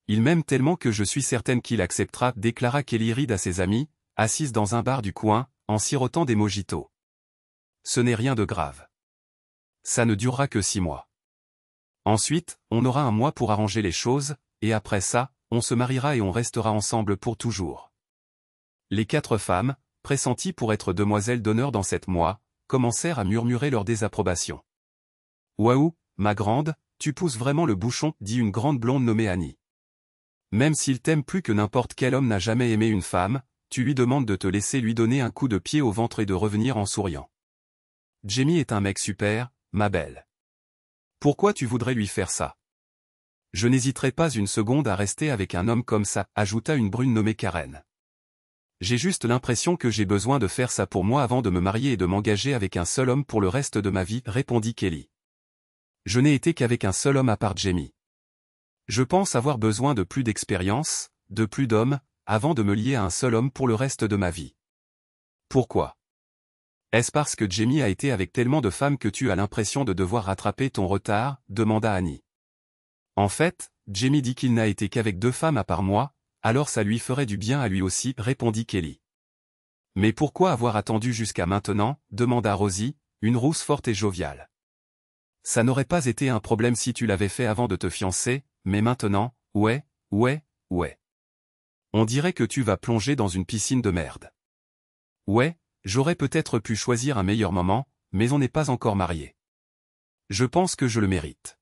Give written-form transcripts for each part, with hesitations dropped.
Il m'aime tellement que je suis certaine qu'il acceptera, déclara Kelly Reid à ses amis, assise dans un bar du coin, en sirotant des mojitos. Ce n'est rien de grave. Ça ne durera que 6 mois. Ensuite, on aura un mois pour arranger les choses, et après ça, on se mariera et on restera ensemble pour toujours. Les 4 femmes, pressenties pour être demoiselles d'honneur dans 7 mois, commencèrent à murmurer leur désapprobation. « Waouh, ma grande, tu pousses vraiment le bouchon, dit une grande blonde nommée Annie. Même s'il t'aime plus que n'importe quel homme n'a jamais aimé une femme, tu lui demandes de te laisser lui donner un coup de pied au ventre et de revenir en souriant. Jamie est un mec super, ma belle. Pourquoi tu voudrais lui faire ça? Je n'hésiterai pas une seconde à rester avec un homme comme ça, ajouta une brune nommée Karen. J'ai juste l'impression que j'ai besoin de faire ça pour moi avant de me marier et de m'engager avec un seul homme pour le reste de ma vie, répondit Kelly. Je n'ai été qu'avec un seul homme à part Jamie. Je pense avoir besoin de plus d'expérience, de plus d'hommes, avant de me lier à un seul homme pour le reste de ma vie. Pourquoi? Est-ce parce que Jamie a été avec tellement de femmes que tu as l'impression de devoir rattraper ton retard, demanda Annie. En fait, Jamie dit qu'il n'a été qu'avec 2 femmes à part moi, alors ça lui ferait du bien à lui aussi, répondit Kelly. Mais pourquoi avoir attendu jusqu'à maintenant, demanda Rosie, une rousse forte et joviale. Ça n'aurait pas été un problème si tu l'avais fait avant de te fiancer, mais maintenant, ouais. On dirait que tu vas plonger dans une piscine de merde. Ouais, j'aurais peut-être pu choisir un meilleur moment, mais on n'est pas encore mariés. Je pense que je le mérite.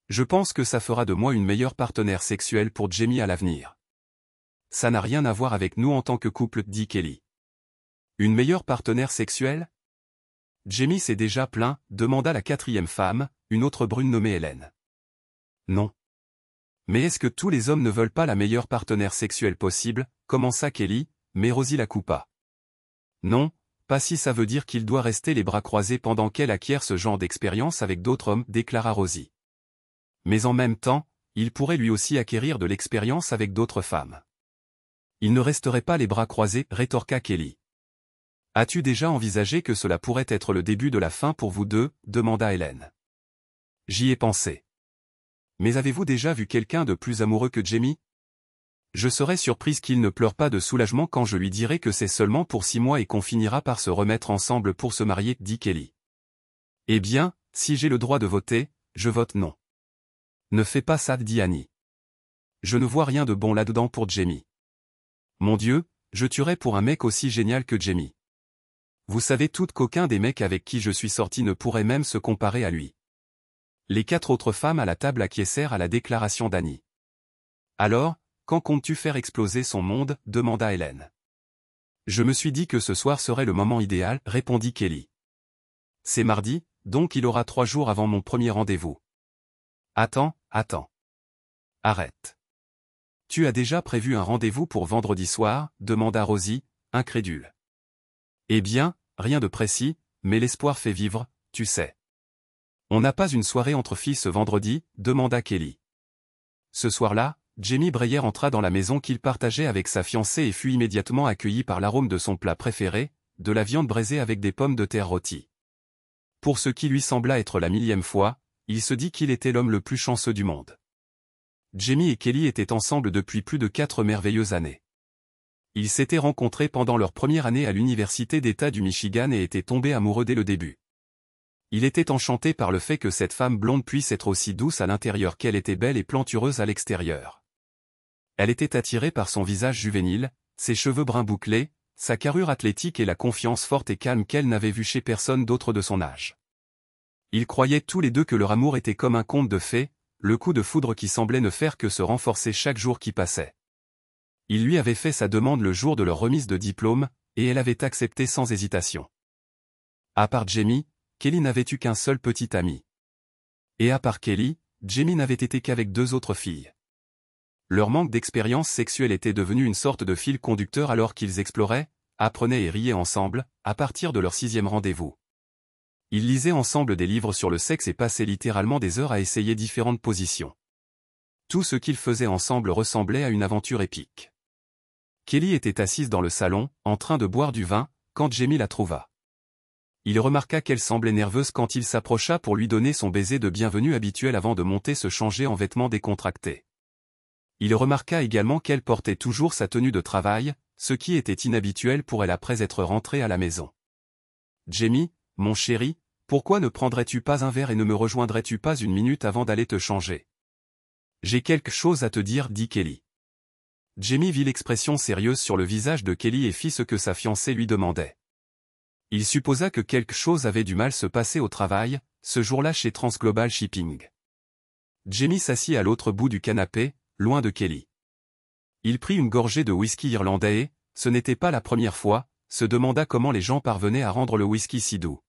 Je pense que ça fera de moi une meilleure partenaire sexuelle pour Jamie à l'avenir. Ça n'a rien à voir avec nous en tant que couple, dit Kelly. Une meilleure partenaire sexuelle? Jamie c'est déjà plein, demanda la 4e femme, une autre brune nommée Hélène. Non. Mais est-ce que tous les hommes ne veulent pas la meilleure partenaire sexuelle possible, commença Kelly, mais Rosie la coupa. Non, pas si ça veut dire qu'il doit rester les bras croisés pendant qu'elle acquiert ce genre d'expérience avec d'autres hommes, déclara Rosie. Mais en même temps, il pourrait lui aussi acquérir de l'expérience avec d'autres femmes. Il ne resterait pas les bras croisés, rétorqua Kelly. As-tu déjà envisagé que cela pourrait être le début de la fin pour vous deux, demanda Hélène. J'y ai pensé. Mais avez-vous déjà vu quelqu'un de plus amoureux que Jamie? Je serais surprise qu'il ne pleure pas de soulagement quand je lui dirai que c'est seulement pour 6 mois et qu'on finira par se remettre ensemble pour se marier, dit Kelly. Eh bien, si j'ai le droit de voter, je vote non. Ne fais pas ça, dit Annie. Je ne vois rien de bon là-dedans pour Jamie. Mon Dieu, je tuerais pour un mec aussi génial que Jamie. Vous savez toutes qu'aucun des mecs avec qui je suis sorti ne pourrait même se comparer à lui. Les 4 autres femmes à la table acquiescèrent à la déclaration d'Annie. Alors, quand comptes-tu faire exploser son monde, demanda Hélène. Je me suis dit que ce soir serait le moment idéal, répondit Kelly. C'est mardi, donc il aura 3 jours avant mon premier rendez-vous. Attends. Arrête. Tu as déjà prévu un rendez-vous pour vendredi soir, demanda Rosie, incrédule. Eh bien, rien de précis, mais l'espoir fait vivre, tu sais. On n'a pas une soirée entre filles ce vendredi, demanda Kelly. Ce soir-là, Jamie Breyer entra dans la maison qu'il partageait avec sa fiancée et fut immédiatement accueilli par l'arôme de son plat préféré, de la viande braisée avec des pommes de terre rôties. Pour ce qui lui sembla être la 1000e fois, il se dit qu'il était l'homme le plus chanceux du monde. Jamie et Kelly étaient ensemble depuis plus de 4 merveilleuses années. Ils s'étaient rencontrés pendant leur première année à l'université d'État du Michigan et étaient tombés amoureux dès le début. Il était enchanté par le fait que cette femme blonde puisse être aussi douce à l'intérieur qu'elle était belle et plantureuse à l'extérieur. Elle était attirée par son visage juvénile, ses cheveux bruns bouclés, sa carrure athlétique et la confiance forte et calme qu'elle n'avait vue chez personne d'autre de son âge. Ils croyaient tous les deux que leur amour était comme un conte de fées, le coup de foudre qui semblait ne faire que se renforcer chaque jour qui passait. Il lui avait fait sa demande le jour de leur remise de diplôme, et elle avait accepté sans hésitation. À part Jamie, Kelly n'avait eu qu'un seul petit ami. Et à part Kelly, Jamie n'avait été qu'avec 2 autres filles. Leur manque d'expérience sexuelle était devenu une sorte de fil conducteur alors qu'ils exploraient, apprenaient et riaient ensemble, à partir de leur 6e rendez-vous. Ils lisaient ensemble des livres sur le sexe et passaient littéralement des heures à essayer différentes positions. Tout ce qu'ils faisaient ensemble ressemblait à une aventure épique. Kelly était assise dans le salon, en train de boire du vin, quand Jamie la trouva. Il remarqua qu'elle semblait nerveuse quand il s'approcha pour lui donner son baiser de bienvenue habituel avant de monter se changer en vêtements décontractés. Il remarqua également qu'elle portait toujours sa tenue de travail, ce qui était inhabituel pour elle après être rentrée à la maison. « Jamie, mon chéri, pourquoi ne prendrais-tu pas un verre et ne me rejoindrais-tu pas une minute avant d'aller te changer? J'ai quelque chose à te dire, dit Kelly. Jamie vit l'expression sérieuse sur le visage de Kelly et fit ce que sa fiancée lui demandait. Il supposa que quelque chose avait du mal se passer au travail, ce jour-là chez Transglobal Shipping. Jamie s'assit à l'autre bout du canapé, loin de Kelly. Il prit une gorgée de whisky irlandais et, ce n'était pas la première fois, se demanda comment les gens parvenaient à rendre le whisky si doux.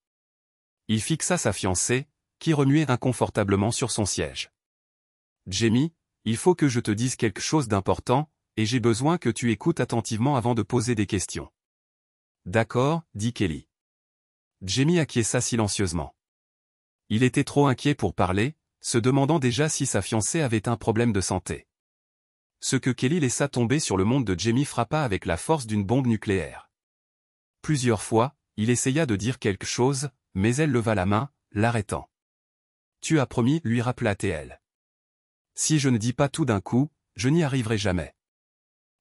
Il fixa sa fiancée, qui remuait inconfortablement sur son siège. « Jamie, il faut que je te dise quelque chose d'important, et j'ai besoin que tu écoutes attentivement avant de poser des questions. »« D'accord, » dit Kelly. Jamie acquiesça silencieusement. Il était trop inquiet pour parler, se demandant déjà si sa fiancée avait un problème de santé. Ce que Kelly laissa tomber sur le monde de Jamie frappa avec la force d'une bombe nucléaire. Plusieurs fois, il essaya de dire quelque chose, mais elle leva la main, l'arrêtant. « Tu as promis, lui rappela-t-elle. Si je ne dis pas tout d'un coup, je n'y arriverai jamais. »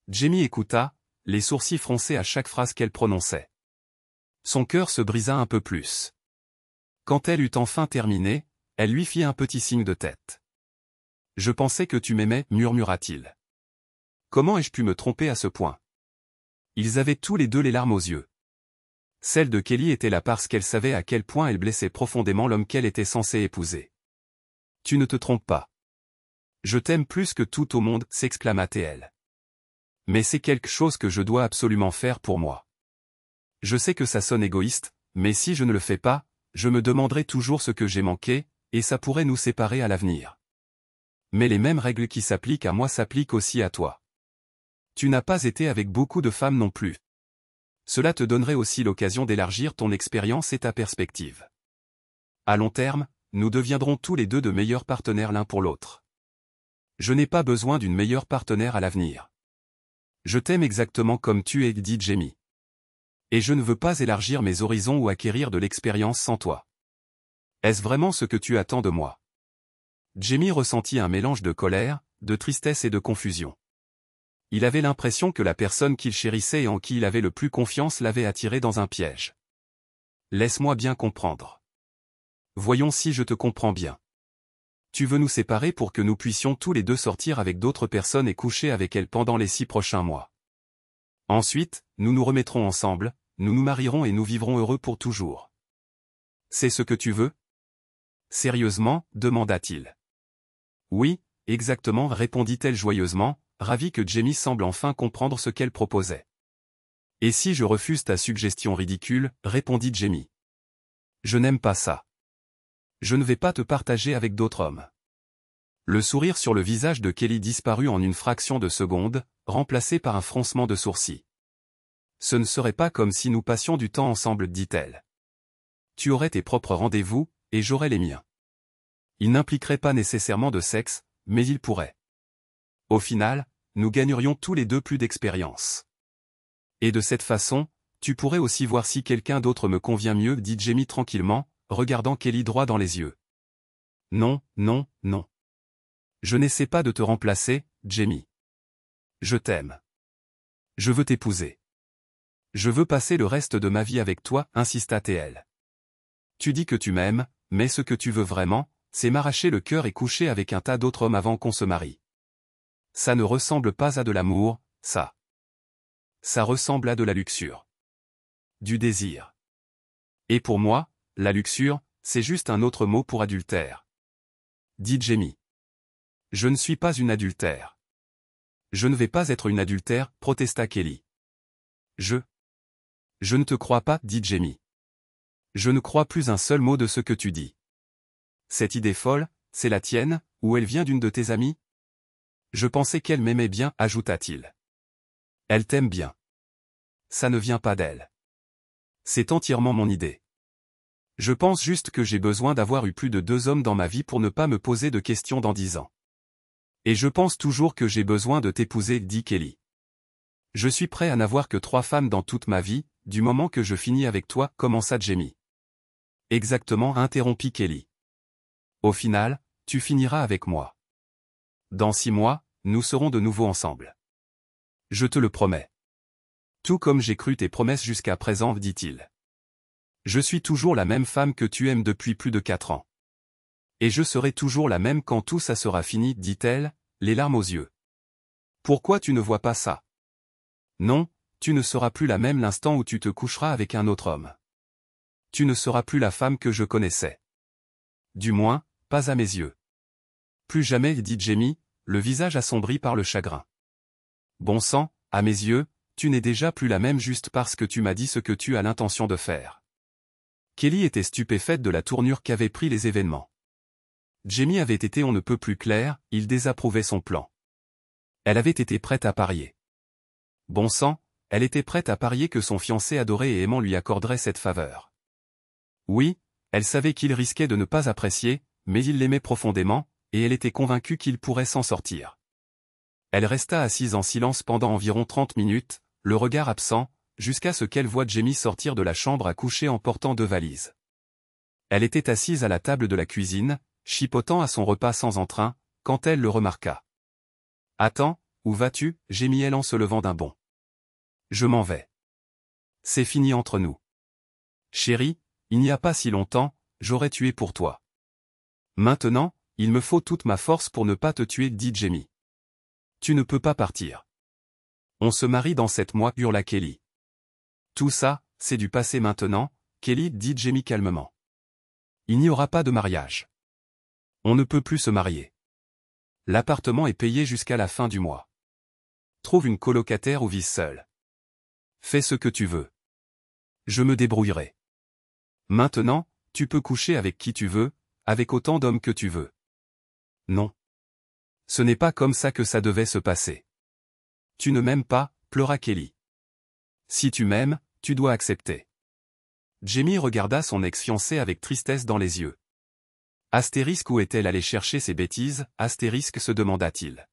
Jamie écouta, les sourcils froncés à chaque phrase qu'elle prononçait. Son cœur se brisa un peu plus. Quand elle eut enfin terminé, elle lui fit un petit signe de tête. « Je pensais que tu m'aimais, murmura-t-il. Comment ai-je pu me tromper à ce point? » Ils avaient tous les deux les larmes aux yeux. Celle de Kelly était là parce qu'elle savait à quel point elle blessait profondément l'homme qu'elle était censée épouser. « Tu ne te trompes pas. Je t'aime plus que tout au monde, s'exclama-t-elle. Mais c'est quelque chose que je dois absolument faire pour moi. Je sais que ça sonne égoïste, mais si je ne le fais pas, je me demanderai toujours ce que j'ai manqué, et ça pourrait nous séparer à l'avenir. Mais les mêmes règles qui s'appliquent à moi s'appliquent aussi à toi. Tu n'as pas été avec beaucoup de femmes non plus. Cela te donnerait aussi l'occasion d'élargir ton expérience et ta perspective. À long terme, nous deviendrons tous les deux de meilleurs partenaires l'un pour l'autre. Je n'ai pas besoin d'une meilleure partenaire à l'avenir. Je t'aime exactement comme tu es, dit Jamie. Et je ne veux pas élargir mes horizons ou acquérir de l'expérience sans toi. Est-ce vraiment ce que tu attends de moi? Jamie ressentit un mélange de colère, de tristesse et de confusion. Il avait l'impression que la personne qu'il chérissait et en qui il avait le plus confiance l'avait attiré dans un piège. Laisse-moi bien comprendre. Voyons si je te comprends bien. Tu veux nous séparer pour que nous puissions tous les deux sortir avec d'autres personnes et coucher avec elles pendant les 6 prochains mois. Ensuite, nous nous remettrons ensemble, nous nous marierons et nous vivrons heureux pour toujours. C'est ce que tu veux? Sérieusement, demanda-t-il. Oui, exactement, répondit-elle joyeusement, ravie que Jamie semble enfin comprendre ce qu'elle proposait. Et si je refuse ta suggestion ridicule, répondit Jamie. Je n'aime pas ça. Je ne vais pas te partager avec d'autres hommes. Le sourire sur le visage de Kelly disparut en une fraction de seconde, remplacé par un froncement de sourcils. Ce ne serait pas comme si nous passions du temps ensemble, dit-elle. Tu aurais tes propres rendez-vous, et j'aurais les miens. Ils n'impliqueraient pas nécessairement de sexe, mais ils pourraient. Au final, nous gagnerions tous les deux plus d'expérience. Et de cette façon, tu pourrais aussi voir si quelqu'un d'autre me convient mieux, dit Jamie tranquillement, regardant Kelly droit dans les yeux. Non, non, non. Je n'essaie pas de te remplacer, Jamie. Je t'aime. Je veux t'épouser. Je veux passer le reste de ma vie avec toi, insista-t-elle. Tu dis que tu m'aimes, mais ce que tu veux vraiment, c'est m'arracher le cœur et coucher avec un tas d'autres hommes avant qu'on se marie. Ça ne ressemble pas à de l'amour, ça. Ça ressemble à de la luxure. Du désir. Et pour moi, la luxure, c'est juste un autre mot pour adultère. Dit Jamie. Je ne suis pas une adultère. Je ne vais pas être une adultère, protesta Kelly. Je ne te crois pas, dit Jamie. Je ne crois plus un seul mot de ce que tu dis. Cette idée folle, c'est la tienne, ou elle vient d'une de tes amies? Je pensais qu'elle m'aimait bien, ajouta-t-il. Elle t'aime bien. Ça ne vient pas d'elle. C'est entièrement mon idée. Je pense juste que j'ai besoin d'avoir eu plus de 2 hommes dans ma vie pour ne pas me poser de questions dans 10 ans. Et je pense toujours que j'ai besoin de t'épouser, dit Kelly. Je suis prêt à n'avoir que 3 femmes dans toute ma vie, du moment que je finis avec toi, commença Jamie. Exactement, interrompit Kelly. Au final, tu finiras avec moi. Dans 6 mois, nous serons de nouveau ensemble. Je te le promets. Tout comme j'ai cru tes promesses jusqu'à présent, dit-il. Je suis toujours la même femme que tu aimes depuis plus de 4 ans. Et je serai toujours la même quand tout ça sera fini, dit-elle, les larmes aux yeux. Pourquoi tu ne vois pas ça? Non, tu ne seras plus la même l'instant où tu te coucheras avec un autre homme. Tu ne seras plus la femme que je connaissais. Du moins, pas à mes yeux. Plus jamais, dit Jamie, le visage assombri par le chagrin. Bon sang, à mes yeux, tu n'es déjà plus la même juste parce que tu m'as dit ce que tu as l'intention de faire. Kelly était stupéfaite de la tournure qu'avaient pris les événements. Jamie avait été on ne peut plus clair, il désapprouvait son plan. Elle avait été prête à parier. Bon sang, elle était prête à parier que son fiancé adoré et aimant lui accorderait cette faveur. Oui, elle savait qu'il risquait de ne pas apprécier, mais il l'aimait profondément, et elle était convaincue qu'il pourrait s'en sortir. Elle resta assise en silence pendant environ 30 minutes, le regard absent, jusqu'à ce qu'elle voie Jamie sortir de la chambre à coucher en portant 2 valises. Elle était assise à la table de la cuisine, chipotant à son repas sans entrain, quand elle le remarqua. « Attends, où vas-tu » gémit-elle en se levant d'un bond. « Je m'en vais. C'est fini entre nous. Chérie, il n'y a pas si longtemps, j'aurais tué pour toi. Maintenant, il me faut toute ma force pour ne pas te tuer, dit Jamie. Tu ne peux pas partir. On se marie dans 7 mois, hurla Kelly. Tout ça, c'est du passé maintenant, Kelly, dit Jamie calmement. Il n'y aura pas de mariage. On ne peut plus se marier. L'appartement est payé jusqu'à la fin du mois. Trouve une colocataire ou vis seule. Fais ce que tu veux. Je me débrouillerai. Maintenant, tu peux coucher avec qui tu veux, avec autant d'hommes que tu veux. Non. Ce n'est pas comme ça que ça devait se passer. Tu ne m'aimes pas, pleura Kelly. Si tu m'aimes, tu dois accepter. Jamie regarda son ex-fiancé avec tristesse dans les yeux. Astérisque, où est-elle allée chercher ces bêtises, astérisque, se demanda-t-il.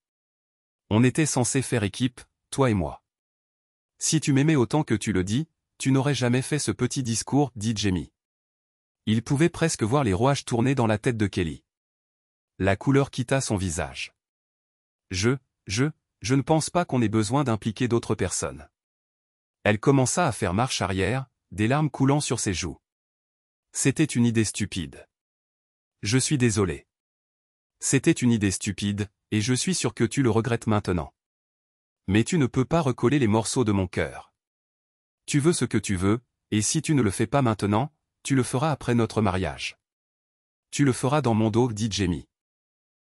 On était censé faire équipe, toi et moi. Si tu m'aimais autant que tu le dis, tu n'aurais jamais fait ce petit discours, dit Jamie. Il pouvait presque voir les rouages tourner dans la tête de Kelly. La couleur quitta son visage. Je ne pense pas qu'on ait besoin d'impliquer d'autres personnes. Elle commença à faire marche arrière, des larmes coulant sur ses joues. C'était une idée stupide. Je suis désolé. C'était une idée stupide, et je suis sûr que tu le regrettes maintenant. Mais tu ne peux pas recoller les morceaux de mon cœur. Tu veux ce que tu veux, et si tu ne le fais pas maintenant, tu le feras après notre mariage. Tu le feras dans mon dos, dit Jamie.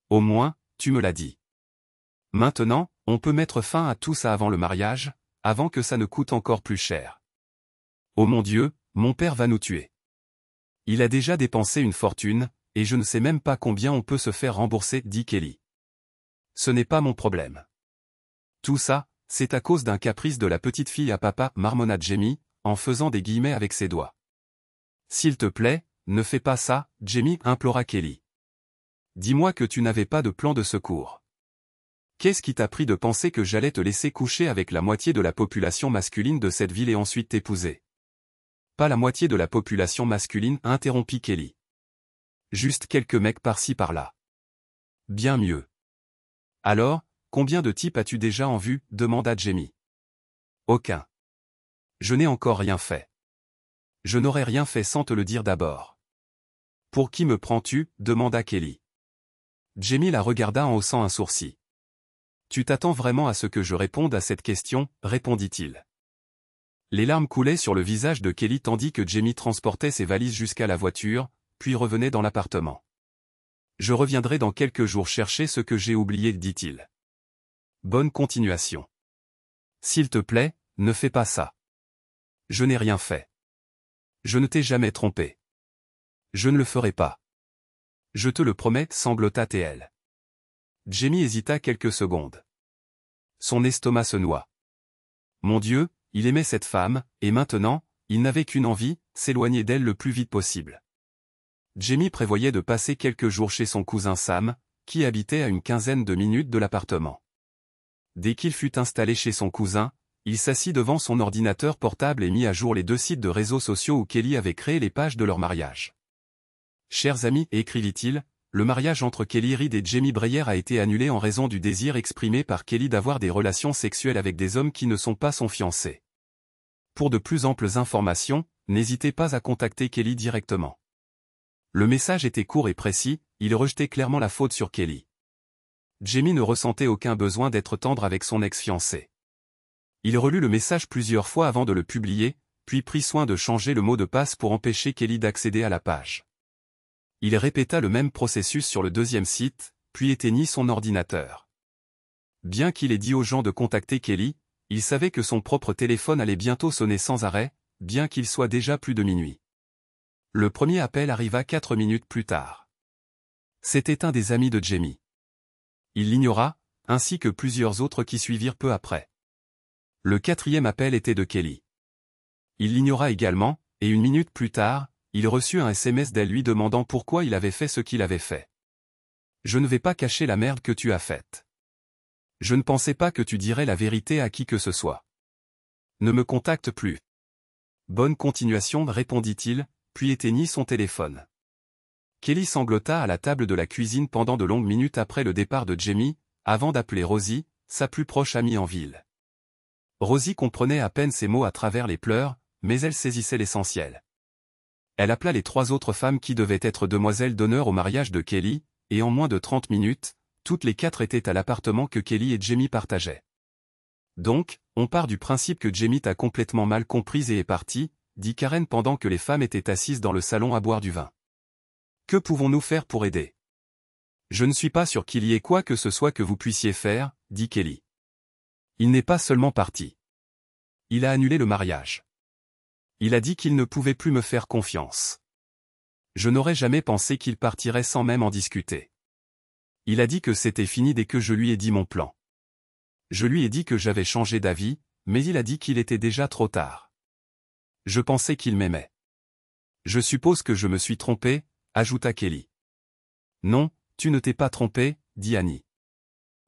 Au moins, tu me l'as dit. Maintenant, on peut mettre fin à tout ça avant le mariage, avant que ça ne coûte encore plus cher. Oh mon Dieu, mon père va nous tuer. Il a déjà dépensé une fortune, et je ne sais même pas combien on peut se faire rembourser, dit Kelly. Ce n'est pas mon problème. Tout ça, c'est à cause d'un caprice de la petite fille à papa, marmonna Jamie, en faisant des guillemets avec ses doigts. S'il te plaît, ne fais pas ça, Jamie, implora Kelly. Dis-moi que tu n'avais pas de plan de secours. Qu'est-ce qui t'a pris de penser que j'allais te laisser coucher avec la moitié de la population masculine de cette ville et ensuite t'épouser? Pas la moitié de la population masculine, interrompit Kelly. Juste quelques mecs par-ci par-là. Bien mieux. Alors, combien de types as-tu déjà en vue, demanda Jamie. Aucun. Je n'ai encore rien fait. Je n'aurais rien fait sans te le dire d'abord. Pour qui me prends-tu, demanda Kelly. Jamie la regarda en haussant un sourcil. Tu t'attends vraiment à ce que je réponde à cette question, répondit-il. Les larmes coulaient sur le visage de Kelly tandis que Jamie transportait ses valises jusqu'à la voiture, puis revenait dans l'appartement. Je reviendrai dans quelques jours chercher ce que j'ai oublié, dit-il. Bonne continuation. S'il te plaît, ne fais pas ça. Je n'ai rien fait. Je ne t'ai jamais trompé. Je ne le ferai pas. Je te le promets, sanglota-t-elle. Jamie hésita quelques secondes. Son estomac se noua. Mon Dieu, il aimait cette femme, et maintenant, il n'avait qu'une envie, s'éloigner d'elle le plus vite possible. Jamie prévoyait de passer quelques jours chez son cousin Sam, qui habitait à une quinzaine de minutes de l'appartement. Dès qu'il fut installé chez son cousin, il s'assit devant son ordinateur portable et mit à jour les 2 sites de réseaux sociaux où Kelly avait créé les pages de leur mariage. Chers amis, écrivit-il, le mariage entre Kelly Reid et Jamie Breyer a été annulé en raison du désir exprimé par Kelly d'avoir des relations sexuelles avec des hommes qui ne sont pas son fiancé. Pour de plus amples informations, n'hésitez pas à contacter Kelly directement. Le message était court et précis, il rejetait clairement la faute sur Kelly. Jamie ne ressentait aucun besoin d'être tendre avec son ex-fiancé. Il relut le message plusieurs fois avant de le publier, puis prit soin de changer le mot de passe pour empêcher Kelly d'accéder à la page. Il répéta le même processus sur le deuxième site, puis éteignit son ordinateur. Bien qu'il ait dit aux gens de contacter Kelly, il savait que son propre téléphone allait bientôt sonner sans arrêt, bien qu'il soit déjà plus de minuit. Le premier appel arriva 4 minutes plus tard. C'était un des amis de Jamie. Il l'ignora, ainsi que plusieurs autres qui suivirent peu après. Le quatrième appel était de Kelly. Il l'ignora également, et 1 minute plus tard, il reçut un SMS d'elle lui demandant pourquoi il avait fait ce qu'il avait fait. « Je ne vais pas cacher la merde que tu as faite. Je ne pensais pas que tu dirais la vérité à qui que ce soit. Ne me contacte plus. » Bonne continuation, répondit-il, puis éteignit son téléphone. Kelly sanglota à la table de la cuisine pendant de longues minutes après le départ de Jamie, avant d'appeler Rosie, sa plus proche amie en ville. Rosie comprenait à peine ses mots à travers les pleurs, mais elle saisissait l'essentiel. Elle appela les 3 autres femmes qui devaient être demoiselles d'honneur au mariage de Kelly, et en moins de 30 minutes, toutes les 4 étaient à l'appartement que Kelly et Jamie partageaient. Donc, on part du principe que Jamie t'a complètement mal comprise et est partie, dit Karen pendant que les femmes étaient assises dans le salon à boire du vin. Que pouvons-nous faire pour aider? Je ne suis pas sûr qu'il y ait quoi que ce soit que vous puissiez faire, dit Kelly. Il n'est pas seulement parti. Il a annulé le mariage. Il a dit qu'il ne pouvait plus me faire confiance. Je n'aurais jamais pensé qu'il partirait sans même en discuter. Il a dit que c'était fini dès que je lui ai dit mon plan. Je lui ai dit que j'avais changé d'avis, mais il a dit qu'il était déjà trop tard. Je pensais qu'il m'aimait. Je suppose que je me suis trompé, ajouta Kelly. Non, tu ne t'es pas trompé, dit Annie.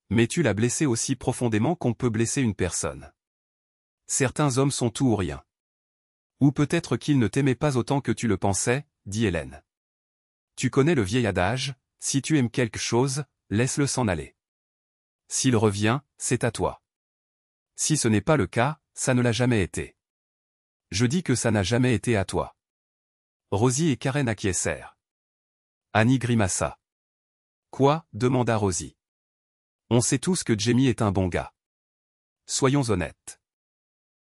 Mais tu l'as blessé aussi profondément qu'on peut blesser une personne. Certains hommes sont tout ou rien. Ou peut-être qu'il ne t'aimait pas autant que tu le pensais, dit Hélène. Tu connais le vieil adage, si tu aimes quelque chose, laisse-le s'en aller. S'il revient, c'est à toi. Si ce n'est pas le cas, ça ne l'a jamais été. Je dis que ça n'a jamais été à toi. Rosie et Karen acquiescèrent. Annie grimaça. Quoi, demanda Rosie. On sait tous que Jamie est un bon gars. Soyons honnêtes.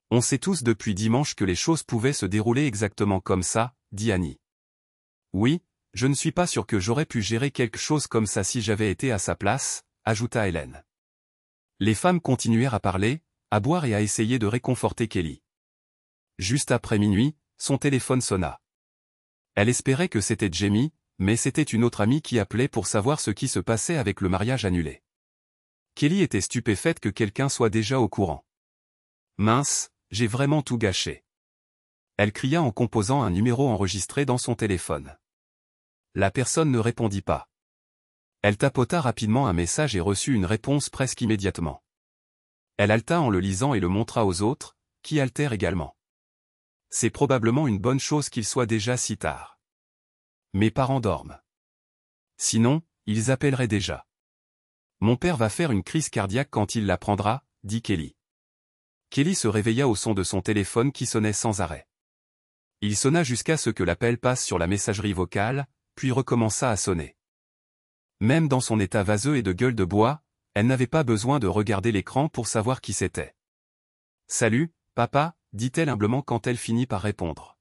On sait tous depuis dimanche que les choses pouvaient se dérouler exactement comme ça, dit Annie. Oui, je ne suis pas sûr que j'aurais pu gérer quelque chose comme ça si j'avais été à sa place, ajouta Hélène. Les femmes continuèrent à parler, à boire et à essayer de réconforter Kelly. Juste après minuit, son téléphone sonna. Elle espérait que c'était Jamie, mais c'était une autre amie qui appelait pour savoir ce qui se passait avec le mariage annulé. Kelly était stupéfaite que quelqu'un soit déjà au courant. Mince, j'ai vraiment tout gâché. Elle cria en composant un numéro enregistré dans son téléphone. La personne ne répondit pas. Elle tapota rapidement un message et reçut une réponse presque immédiatement. Elle halta en le lisant et le montra aux autres, qui haltèrent également. C'est probablement une bonne chose qu'il soit déjà si tard. Mes parents dorment. Sinon, ils appelleraient déjà. Mon père va faire une crise cardiaque quand il l'apprendra, dit Kelly. Kelly se réveilla au son de son téléphone qui sonnait sans arrêt. Il sonna jusqu'à ce que l'appel passe sur la messagerie vocale, puis recommença à sonner. Même dans son état vaseux et de gueule de bois, elle n'avait pas besoin de regarder l'écran pour savoir qui c'était. « Salut, papa » dit-elle humblement quand elle finit par répondre.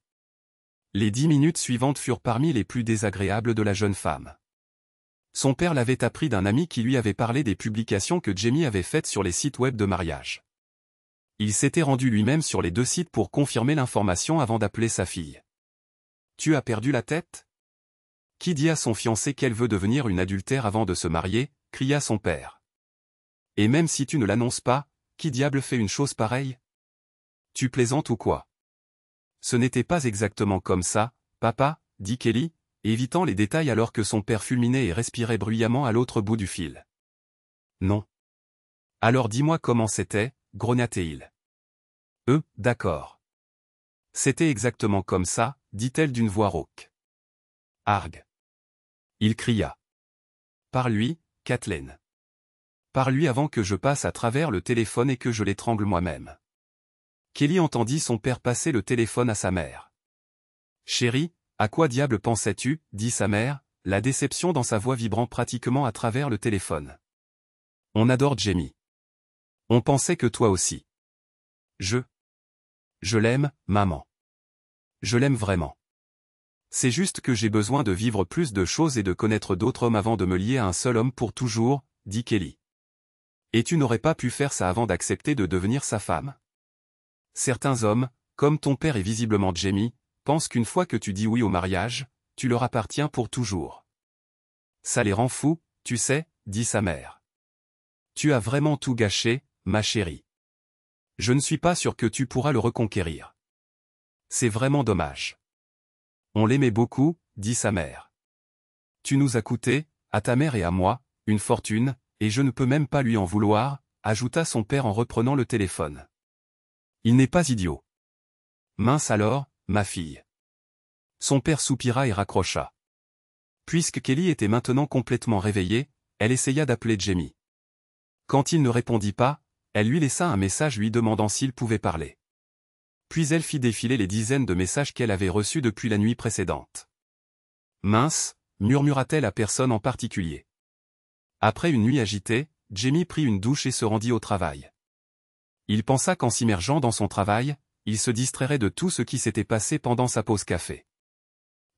Les 10 minutes suivantes furent parmi les plus désagréables de la jeune femme. Son père l'avait appris d'un ami qui lui avait parlé des publications que Jamie avait faites sur les sites web de mariage. Il s'était rendu lui-même sur les 2 sites pour confirmer l'information avant d'appeler sa fille. « Tu as perdu la tête ? Qui dit à son fiancé qu'elle veut devenir une adultère avant de se marier ?» cria son père. « Et même si tu ne l'annonces pas, qui diable fait une chose pareille ? Tu plaisantes ou quoi ? » Ce n'était pas exactement comme ça, papa, dit Kelly, évitant les détails alors que son père fulminait et respirait bruyamment à l'autre bout du fil. Non. Alors dis-moi comment c'était, grogna-t-il. D'accord. C'était exactement comme ça, dit-elle d'une voix rauque. Argue. Il cria. Parle-lui, Kathleen. Parle-lui avant que je passe à travers le téléphone et que je l'étrangle moi-même. Kelly entendit son père passer le téléphone à sa mère. Chérie, à quoi diable pensais-tu, dit sa mère, la déception dans sa voix vibrant pratiquement à travers le téléphone. On adore Jamie. On pensait que toi aussi. Je l'aime, maman. Je l'aime vraiment. C'est juste que j'ai besoin de vivre plus de choses et de connaître d'autres hommes avant de me lier à un seul homme pour toujours, dit Kelly. Et tu n'aurais pas pu faire ça avant d'accepter de devenir sa femme? Certains hommes, comme ton père et visiblement Jamie, pensent qu'une fois que tu dis oui au mariage, tu leur appartiens pour toujours. Ça les rend fous, tu sais, dit sa mère. Tu as vraiment tout gâché, ma chérie. Je ne suis pas sûr que tu pourras le reconquérir. C'est vraiment dommage. On l'aimait beaucoup, dit sa mère. Tu nous as coûté, à ta mère et à moi, une fortune, et je ne peux même pas lui en vouloir, ajouta son père en reprenant le téléphone. Il n'est pas idiot. Mince alors, ma fille. Son père soupira et raccrocha. Puisque Kelly était maintenant complètement réveillée, elle essaya d'appeler Jamie. Quand il ne répondit pas, elle lui laissa un message lui demandant s'il pouvait parler. Puis elle fit défiler les dizaines de messages qu'elle avait reçus depuis la nuit précédente. Mince, murmura-t-elle à personne en particulier. Après une nuit agitée, Jamie prit une douche et se rendit au travail. Il pensa qu'en s'immergeant dans son travail, il se distrairait de tout ce qui s'était passé pendant sa pause café.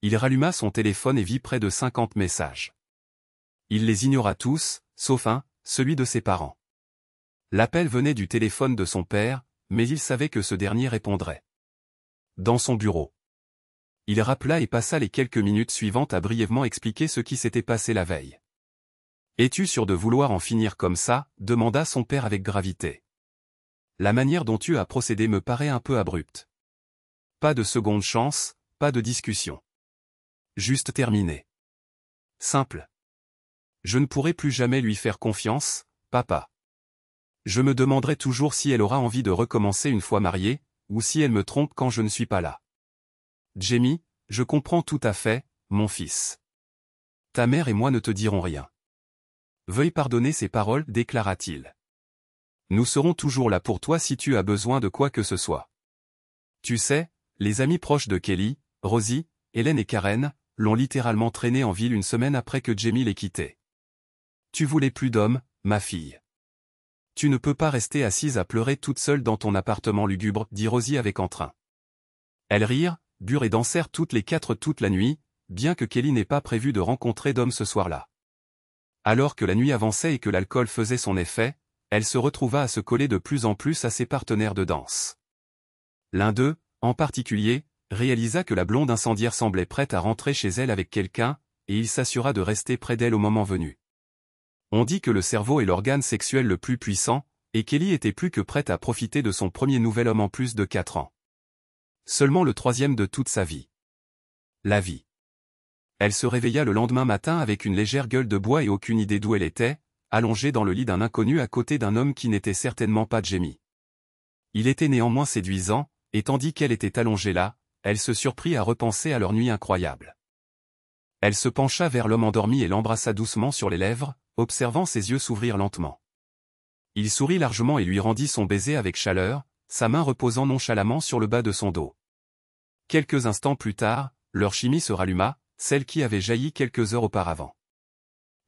Il ralluma son téléphone et vit près de 50 messages. Il les ignora tous, sauf un, celui de ses parents. L'appel venait du téléphone de son père, mais il savait que ce dernier répondrait. Dans son bureau. Il rappela et passa les quelques minutes suivantes à brièvement expliquer ce qui s'était passé la veille. « Es-tu sûr de vouloir en finir comme ça » demanda son père avec gravité. « La manière dont tu as procédé me paraît un peu abrupte. Pas de seconde chance, pas de discussion. Juste terminé. Simple. Je ne pourrai plus jamais lui faire confiance, papa. Je me demanderai toujours si elle aura envie de recommencer une fois mariée, ou si elle me trompe quand je ne suis pas là. Jamie, je comprends tout à fait, mon fils. Ta mère et moi ne te dirons rien. Veuille pardonner ces paroles, déclara-t-il. Nous serons toujours là pour toi si tu as besoin de quoi que ce soit. Tu sais, les amis proches de Kelly, Rosie, Hélène et Karen, l'ont littéralement traîné en ville une semaine après que Jamie l'ait quitté. Tu voulais plus d'hommes, ma fille. Tu ne peux pas rester assise à pleurer toute seule dans ton appartement lugubre, dit Rosie avec entrain. Elles rirent, burent et dansèrent toutes les quatre toute la nuit, bien que Kelly n'ait pas prévu de rencontrer d'homme ce soir-là. Alors que la nuit avançait et que l'alcool faisait son effet, elle se retrouva à se coller de plus en plus à ses partenaires de danse. L'un d'eux, en particulier, réalisa que la blonde incendiaire semblait prête à rentrer chez elle avec quelqu'un, et il s'assura de rester près d'elle au moment venu. On dit que le cerveau est l'organe sexuel le plus puissant, et Kelly était plus que prête à profiter de son premier nouvel homme en plus de 4 ans. Seulement le troisième de toute sa vie. La vie. Elle se réveilla le lendemain matin avec une légère gueule de bois et aucune idée d'où elle était, allongée dans le lit d'un inconnu à côté d'un homme qui n'était certainement pas Jamie. Il était néanmoins séduisant, et tandis qu'elle était allongée là, elle se surprit à repenser à leur nuit incroyable. Elle se pencha vers l'homme endormi et l'embrassa doucement sur les lèvres, observant ses yeux s'ouvrir lentement. Il sourit largement et lui rendit son baiser avec chaleur, sa main reposant nonchalamment sur le bas de son dos. Quelques instants plus tard, leur chimie se ralluma, celle qui avait jailli quelques heures auparavant.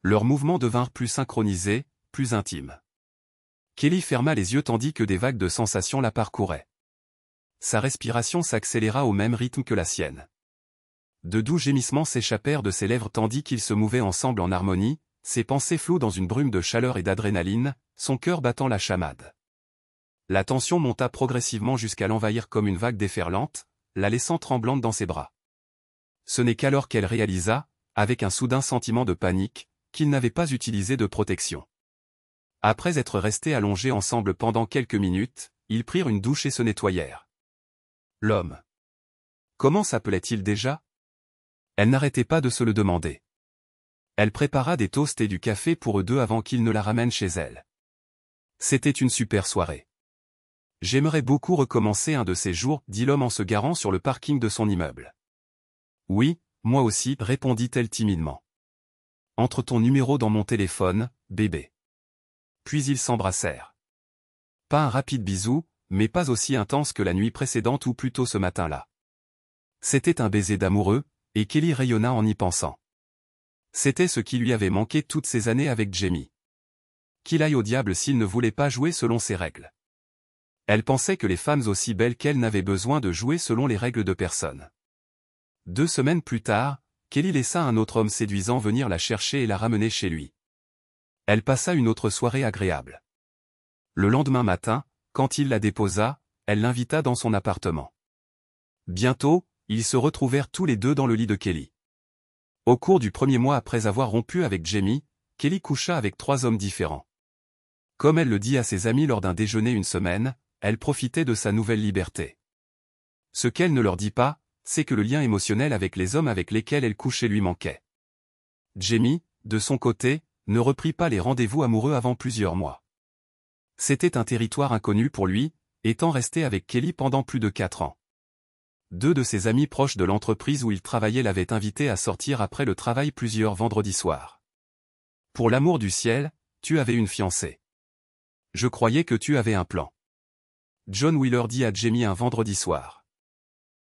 Leurs mouvements devinrent plus synchronisés, plus intimes. Kelly ferma les yeux tandis que des vagues de sensations la parcouraient. Sa respiration s'accéléra au même rythme que la sienne. De doux gémissements s'échappèrent de ses lèvres tandis qu'ils se mouvaient ensemble en harmonie, ses pensées floues dans une brume de chaleur et d'adrénaline, son cœur battant la chamade. La tension monta progressivement jusqu'à l'envahir comme une vague déferlante, la laissant tremblante dans ses bras. Ce n'est qu'alors qu'elle réalisa, avec un soudain sentiment de panique, qu'ils n'avaient pas utilisé de protection. Après être restés allongés ensemble pendant quelques minutes, ils prirent une douche et se nettoyèrent. L'homme. Comment s'appelait-il déjà? Elle n'arrêtait pas de se le demander. Elle prépara des toasts et du café pour eux deux avant qu'ils ne la ramènent chez elle. C'était une super soirée. J'aimerais beaucoup recommencer un de ces jours, dit l'homme en se garant sur le parking de son immeuble. Oui, moi aussi, répondit-elle timidement. Entre ton numéro dans mon téléphone, bébé. Puis ils s'embrassèrent. Pas un rapide bisou, mais pas aussi intense que la nuit précédente ou plutôt ce matin-là. C'était un baiser d'amoureux, et Kelly rayonna en y pensant. C'était ce qui lui avait manqué toutes ces années avec Jamie. Qu'il aille au diable s'il ne voulait pas jouer selon ses règles. Elle pensait que les femmes aussi belles qu'elle n'avaient besoin de jouer selon les règles de personne. 2 semaines plus tard, Kelly laissa un autre homme séduisant venir la chercher et la ramener chez lui. Elle passa une autre soirée agréable. Le lendemain matin, quand il la déposa, elle l'invita dans son appartement. Bientôt, ils se retrouvèrent tous les deux dans le lit de Kelly. Au cours du premier mois après avoir rompu avec Jamie, Kelly coucha avec 3 hommes différents. Comme elle le dit à ses amis lors d'un déjeuner une semaine, elle profitait de sa nouvelle liberté. Ce qu'elle ne leur dit pas, c'est que le lien émotionnel avec les hommes avec lesquels elle couchait lui manquait. Jamie, de son côté, ne reprit pas les rendez-vous amoureux avant plusieurs mois. C'était un territoire inconnu pour lui, étant resté avec Kelly pendant plus de 4 ans. 2 de ses amis proches de l'entreprise où il travaillait l'avaient invité à sortir après le travail plusieurs vendredis soirs. Pour l'amour du ciel, tu avais une fiancée. Je croyais que tu avais un plan. John Wheeler dit à Jamie un vendredi soir.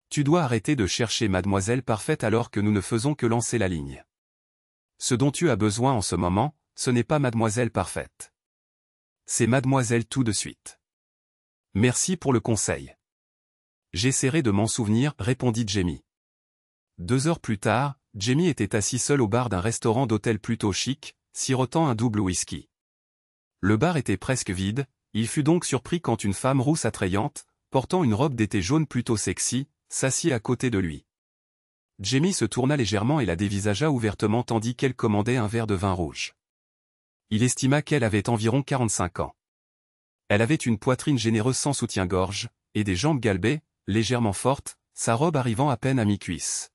Tu dois arrêter de chercher Mademoiselle Parfaite alors que nous ne faisons que lancer la ligne. Ce dont tu as besoin en ce moment, ce n'est pas Mademoiselle Parfaite. C'est Mademoiselle tout de suite. Merci pour le conseil. J'essaierai de m'en souvenir, répondit Jamie. 2 heures plus tard, Jamie était assis seul au bar d'un restaurant d'hôtel plutôt chic, sirotant un double whisky. Le bar était presque vide, il fut donc surpris quand une femme rousse attrayante, portant une robe d'été jaune plutôt sexy, s'assit à côté de lui. Jamie se tourna légèrement et la dévisagea ouvertement tandis qu'elle commandait un verre de vin rouge. Il estima qu'elle avait environ 45 ans. Elle avait une poitrine généreuse sans soutien-gorge, et des jambes galbées, légèrement fortes, sa robe arrivant à peine à mi-cuisse.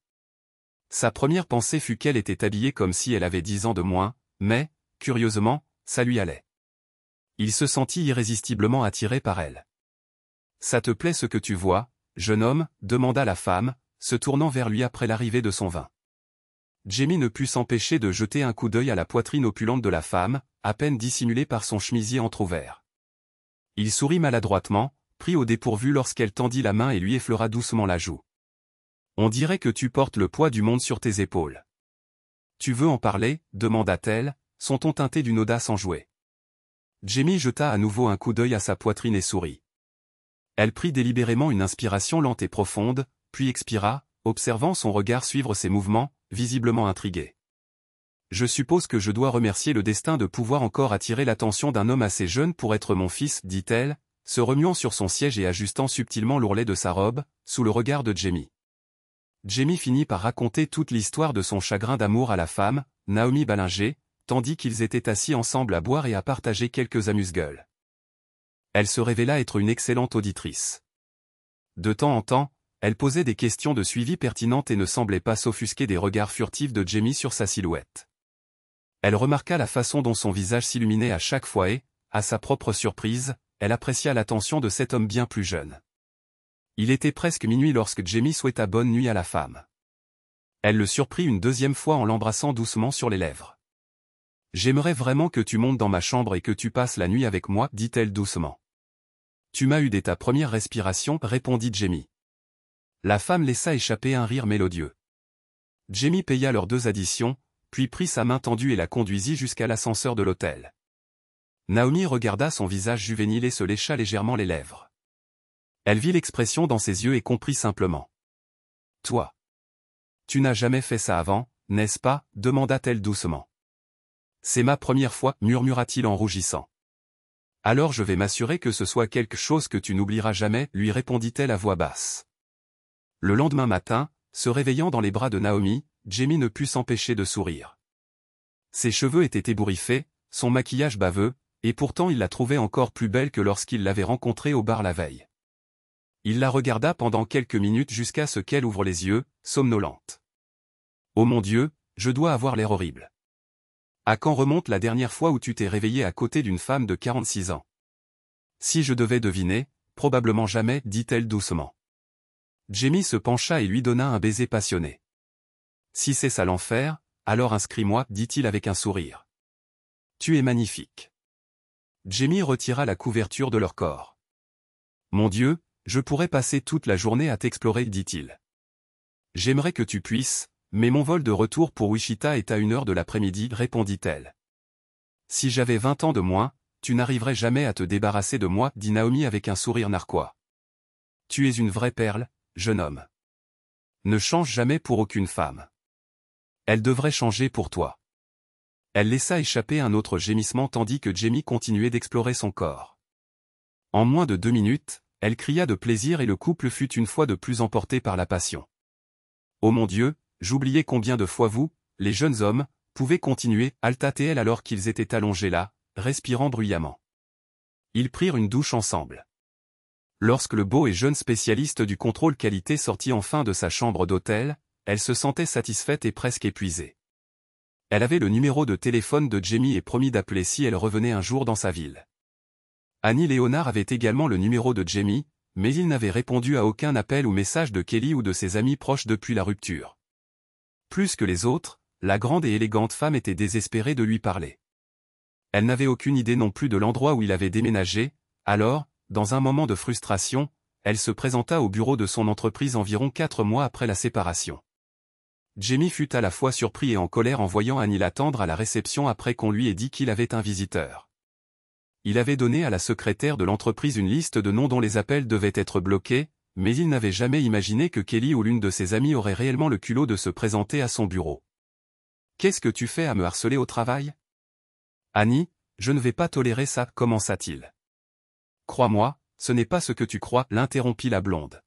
Sa première pensée fut qu'elle était habillée comme si elle avait 10 ans de moins, mais, curieusement, ça lui allait. Il se sentit irrésistiblement attiré par elle. « Ça te plaît ce que tu vois, jeune homme ?» demanda la femme, se tournant vers lui après l'arrivée de son vin. Jamie ne put s'empêcher de jeter un coup d'œil à la poitrine opulente de la femme, à peine dissimulée par son chemisier entrouvert. Il sourit maladroitement, pris au dépourvu lorsqu'elle tendit la main et lui effleura doucement la joue. « On dirait que tu portes le poids du monde sur tes épaules. »« Tu veux en parler ?» demanda-t-elle, son ton teinté d'une audace enjouée. Jamie jeta à nouveau un coup d'œil à sa poitrine et sourit. Elle prit délibérément une inspiration lente et profonde, puis expira, observant son regard suivre ses mouvements, visiblement intrigué. « Je suppose que je dois remercier le destin de pouvoir encore attirer l'attention d'un homme assez jeune pour être mon fils, dit-elle, se remuant sur son siège et ajustant subtilement l'ourlet de sa robe, sous le regard de Jamie. Jamie finit par raconter toute l'histoire de son chagrin d'amour à la femme, Naomi Ballinger, tandis qu'ils étaient assis ensemble à boire et à partager quelques amuse-gueules. Elle se révéla être une excellente auditrice. De temps en temps, elle posait des questions de suivi pertinentes et ne semblait pas s'offusquer des regards furtifs de Jamie sur sa silhouette. Elle remarqua la façon dont son visage s'illuminait à chaque fois et, à sa propre surprise, elle apprécia l'attention de cet homme bien plus jeune. Il était presque minuit lorsque Jamie souhaita bonne nuit à la femme. Elle le surprit une deuxième fois en l'embrassant doucement sur les lèvres. « J'aimerais vraiment que tu montes dans ma chambre et que tu passes la nuit avec moi, dit-elle doucement. « Tu m'as eu dès ta première respiration, répondit Jamie. La femme laissa échapper un rire mélodieux. Jamie paya leurs 2 additions, puis prit sa main tendue et la conduisit jusqu'à l'ascenseur de l'hôtel. Naomi regarda son visage juvénile et se lécha légèrement les lèvres. Elle vit l'expression dans ses yeux et comprit simplement. « Toi. Tu n'as jamais fait ça avant, n'est-ce pas ?» demanda-t-elle doucement. « C'est ma première fois, murmura-t-il en rougissant. « Alors je vais m'assurer que ce soit quelque chose que tu n'oublieras jamais, lui répondit-elle à voix basse. Le lendemain matin, se réveillant dans les bras de Naomi, Jamie ne put s'empêcher de sourire. Ses cheveux étaient ébouriffés, son maquillage baveux, et pourtant il la trouvait encore plus belle que lorsqu'il l'avait rencontrée au bar la veille. Il la regarda pendant quelques minutes jusqu'à ce qu'elle ouvre les yeux, somnolente. « Oh mon Dieu, je dois avoir l'air horrible. À quand remonte la dernière fois où tu t'es réveillé à côté d'une femme de 46 ans? Si je devais deviner, probablement jamais, dit-elle doucement. Jamie se pencha et lui donna un baiser passionné. Si c'est ça l'enfer, alors inscris-moi, dit-il avec un sourire. Tu es magnifique. Jamie retira la couverture de leur corps. Mon Dieu, je pourrais passer toute la journée à t'explorer, dit-il. J'aimerais que tu puisses, mais mon vol de retour pour Wichita est à 1h de l'après-midi, répondit-elle. Si j'avais 20 ans de moins, tu n'arriverais jamais à te débarrasser de moi, dit Naomi avec un sourire narquois. Tu es une vraie perle, jeune homme. Ne change jamais pour aucune femme. Elle devrait changer pour toi. Elle laissa échapper un autre gémissement tandis que Jamie continuait d'explorer son corps. En moins de 2 minutes, elle cria de plaisir et le couple fut une fois de plus emporté par la passion. Oh mon Dieu, j'oubliais combien de fois vous, les jeunes hommes, pouvez continuer, halta-t-elle alors qu'ils étaient allongés là, respirant bruyamment. Ils prirent une douche ensemble. Lorsque le beau et jeune spécialiste du contrôle qualité sortit enfin de sa chambre d'hôtel, elle se sentait satisfaite et presque épuisée. Elle avait le numéro de téléphone de Jamie et promit d'appeler si elle revenait un jour dans sa ville. Annie Léonard avait également le numéro de Jamie, mais il n'avait répondu à aucun appel ou message de Kelly ou de ses amis proches depuis la rupture. Plus que les autres, la grande et élégante femme était désespérée de lui parler. Elle n'avait aucune idée non plus de l'endroit où il avait déménagé, alors, dans un moment de frustration, elle se présenta au bureau de son entreprise environ 4 mois après la séparation. Jamie fut à la fois surpris et en colère en voyant Annie l'attendre à la réception après qu'on lui ait dit qu'il avait un visiteur. Il avait donné à la secrétaire de l'entreprise une liste de noms dont les appels devaient être bloqués, mais il n'avait jamais imaginé que Kelly ou l'une de ses amies aurait réellement le culot de se présenter à son bureau. « Qu'est-ce que tu fais à me harceler au travail ? » « Annie, je ne vais pas tolérer ça, commença-t-il. « Crois-moi, ce n'est pas ce que tu crois, l'interrompit la blonde.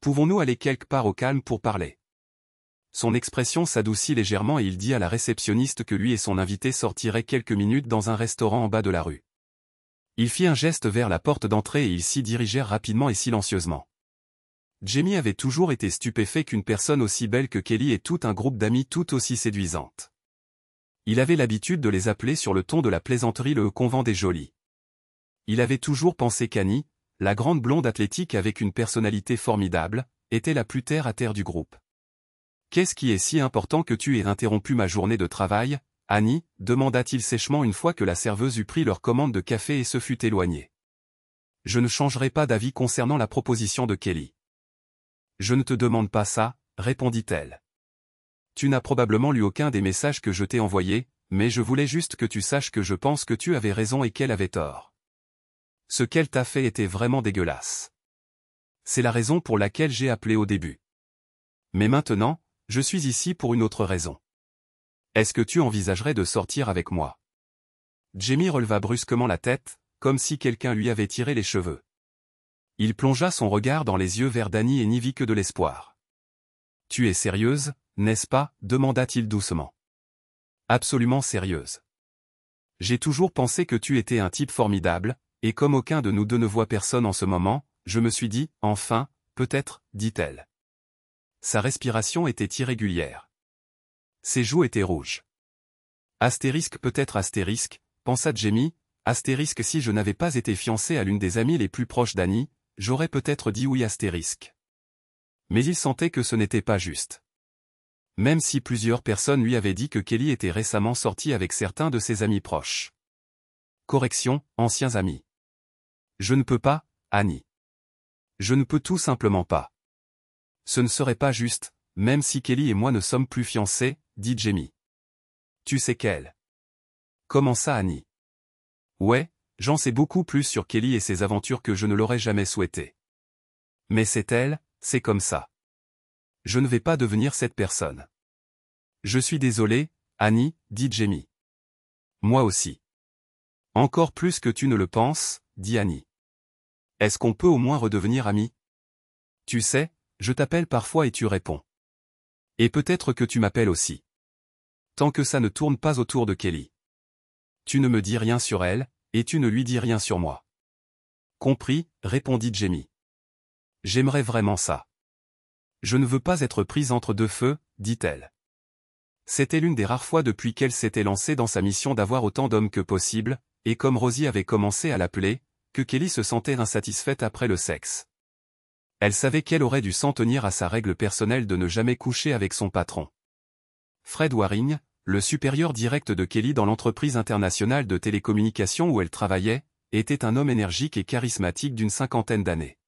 Pouvons-nous aller quelque part au calme pour parler ? » Son expression s'adoucit légèrement et il dit à la réceptionniste que lui et son invité sortiraient quelques minutes dans un restaurant en bas de la rue. Il fit un geste vers la porte d'entrée et ils s'y dirigèrent rapidement et silencieusement. Jamie avait toujours été stupéfait qu'une personne aussi belle que Kelly ait tout un groupe d'amis tout aussi séduisante. Il avait l'habitude de les appeler sur le ton de la plaisanterie le convent des jolis. Il avait toujours pensé qu'Annie, la grande blonde athlétique avec une personnalité formidable, était la plus terre à terre du groupe. « Qu'est-ce qui est si important que tu aies interrompu ma journée de travail, Annie ?» demanda-t-il sèchement une fois que la serveuse eut pris leur commande de café et se fut éloignée. « Je ne changerai pas d'avis concernant la proposition de Kelly. »« Je ne te demande pas ça, » répondit-elle. « Tu n'as probablement lu aucun des messages que je t'ai envoyés, mais je voulais juste que tu saches que je pense que tu avais raison et qu'elle avait tort. Ce qu'elle t'a fait était vraiment dégueulasse. C'est la raison pour laquelle j'ai appelé au début. Mais maintenant, je suis ici pour une autre raison. Est-ce que tu envisagerais de sortir avec moi ?» Jamie releva brusquement la tête, comme si quelqu'un lui avait tiré les cheveux. Il plongea son regard dans les yeux verts d'Annie et n'y vit que de l'espoir. « Tu es sérieuse, n'est-ce pas ?» demanda-t-il doucement. « Absolument sérieuse. J'ai toujours pensé que tu étais un type formidable, et comme aucun de nous deux ne voit personne en ce moment, je me suis dit, enfin, peut-être, dit-elle. Sa respiration était irrégulière. Ses joues étaient rouges. Astérisque peut-être astérisque, pensa Jamie, astérisque si je n'avais pas été fiancé à l'une des amies les plus proches d'Annie, j'aurais peut-être dit oui astérisque. Mais il sentait que ce n'était pas juste. Même si plusieurs personnes lui avaient dit que Kelly était récemment sortie avec certains de ses amis proches. Correction, anciens amis. Je ne peux pas, Annie. Je ne peux tout simplement pas. Ce ne serait pas juste, même si Kelly et moi ne sommes plus fiancés, dit Jamie. Tu sais qu'elle. Commença Annie. Ouais, j'en sais beaucoup plus sur Kelly et ses aventures que je ne l'aurais jamais souhaité. Mais c'est elle, c'est comme ça. Je ne vais pas devenir cette personne. Je suis désolé, Annie, dit Jamie. Moi aussi. Encore plus que tu ne le penses, dit Annie. Est-ce qu'on peut au moins redevenir amis? Tu sais, je t'appelle parfois et tu réponds. Et peut-être que tu m'appelles aussi. Tant que ça ne tourne pas autour de Kelly. Tu ne me dis rien sur elle, et tu ne lui dis rien sur moi. Compris, répondit Jamie. J'aimerais vraiment ça. Je ne veux pas être prise entre deux feux, dit-elle. C'était l'une des rares fois depuis qu'elle s'était lancée dans sa mission d'avoir autant d'hommes que possible, et comme Rosie avait commencé à l'appeler, que Kelly se sentait insatisfaite après le sexe. Elle savait qu'elle aurait dû s'en tenir à sa règle personnelle de ne jamais coucher avec son patron. Fred Waring, le supérieur direct de Kelly dans l'entreprise internationale de télécommunications où elle travaillait, était un homme énergique et charismatique d'une 50aine d'années.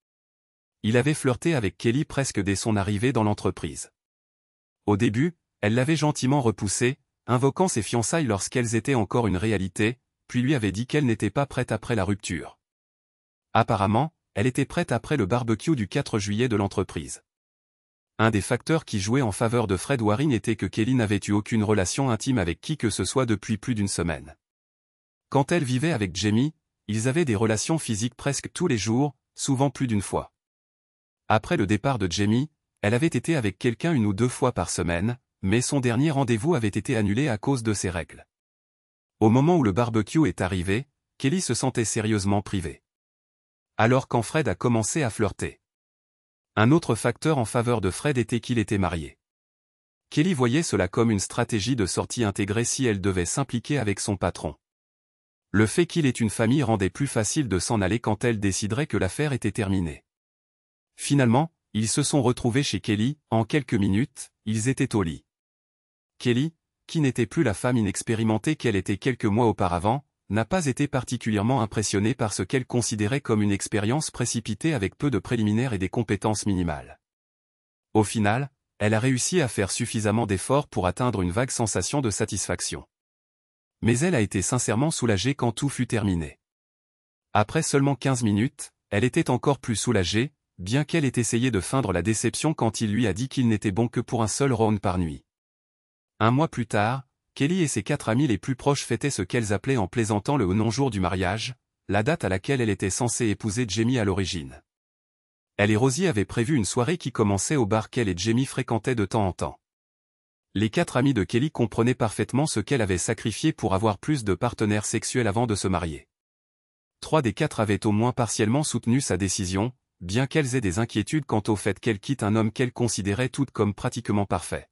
Il avait flirté avec Kelly presque dès son arrivée dans l'entreprise. Au début, elle l'avait gentiment repoussé, invoquant ses fiançailles lorsqu'elles étaient encore une réalité, puis lui avait dit qu'elle n'était pas prête après la rupture. Apparemment, elle était prête après le barbecue du 4 juillet de l'entreprise. Un des facteurs qui jouait en faveur de Fred Waring était que Kelly n'avait eu aucune relation intime avec qui que ce soit depuis plus d'une semaine. Quand elle vivait avec Jamie, ils avaient des relations physiques presque tous les jours, souvent plus d'une fois. Après le départ de Jamie, elle avait été avec quelqu'un 1 ou 2 fois par semaine, mais son dernier rendez-vous avait été annulé à cause de ses règles. Au moment où le barbecue est arrivé, Kelly se sentait sérieusement privée. Alors quand Fred a commencé à flirter. Un autre facteur en faveur de Fred était qu'il était marié. Kelly voyait cela comme une stratégie de sortie intégrée si elle devait s'impliquer avec son patron. Le fait qu'il ait une famille rendait plus facile de s'en aller quand elle déciderait que l'affaire était terminée. Finalement, ils se sont retrouvés chez Kelly, en quelques minutes, ils étaient au lit. Kelly, qui n'était plus la femme inexpérimentée qu'elle était quelques mois auparavant, n'a pas été particulièrement impressionnée par ce qu'elle considérait comme une expérience précipitée avec peu de préliminaires et des compétences minimales. Au final, elle a réussi à faire suffisamment d'efforts pour atteindre une vague sensation de satisfaction. Mais elle a été sincèrement soulagée quand tout fut terminé. Après seulement 15 minutes, elle était encore plus soulagée, bien qu'elle ait essayé de feindre la déception quand il lui a dit qu'il n'était bon que pour un seul round par nuit. Un mois plus tard, Kelly et ses 4 amis les plus proches fêtaient ce qu'elles appelaient en plaisantant le non-jour du mariage, la date à laquelle elle était censée épouser Jamie à l'origine. Elle et Rosie avaient prévu une soirée qui commençait au bar qu'elle et Jamie fréquentaient de temps en temps. Les 4 amis de Kelly comprenaient parfaitement ce qu'elle avait sacrifié pour avoir plus de partenaires sexuels avant de se marier. 3 des 4 avaient au moins partiellement soutenu sa décision, bien qu'elles aient des inquiétudes quant au fait qu'elle quitte un homme qu'elle considérait tout comme pratiquement parfait.